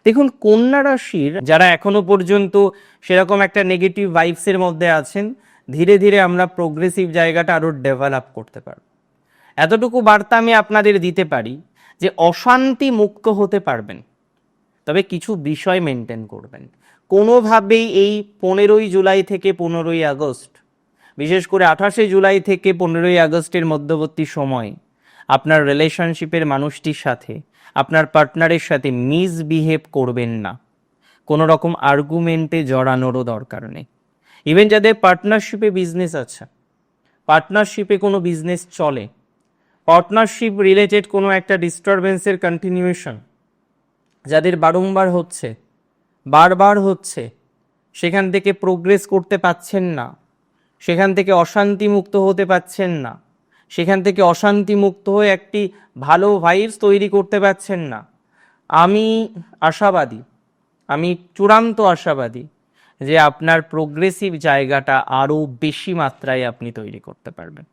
দেখুন, কন্যা রাশির যারা এখনো পর্যন্ত সেরকম একটা নেগেটিভ ভাইবসের মধ্যে আছেন, ধীরে ধীরে আমরা প্রোগ্রেসিভ জায়গাটা আরো ডেভেলপ করতে পারবো। এতটুকু বার্তা আমি আপনাদের দিতে পারি যে অশান্তি মুক্ত হতে পারবেন, তবে কিছু বিষয় মেনটেন করবেন। কোনোভাবেই এই 15ই জুলাই থেকে 15ই আগস্ট, বিশেষ করে 28শে জুলাই থেকে 15ই আগস্টের মধ্যবর্তী সময় আপনার রিলেশনশিপের মানুষটির সাথে, আপনার পার্টনারের সাথে মিসবিহেভ করবেন না। কোনো রকম আর্গুমেন্টে জড়ানোরও দরকার নেই। ইভেন যাদের পার্টনারশিপে বিজনেস আছে, পার্টনারশিপে কোনো বিজনেস চলে, পার্টনারশিপ রিলেটেড কোনো একটা ডিস্টারবেন্সের কন্টিনিউয়েশন যাদের বারংবার হচ্ছে, বারবার হচ্ছে, সেখান থেকে প্রোগ্রেস করতে পাচ্ছেন না, সেখান থেকে অশান্তি মুক্ত হতে পাচ্ছেন না, সেখান থেকে অশান্তি মুক্ত হয়ে একটি ভালো ভাইবস তৈরি করতে পারছেন না, আমি আশাবাদী, আমি চূড়ান্ত আশাবাদী যে আপনার প্রোগ্রেসিভ জায়গাটা আরও বেশি মাত্রায় আপনি তৈরি করতে পারবেন।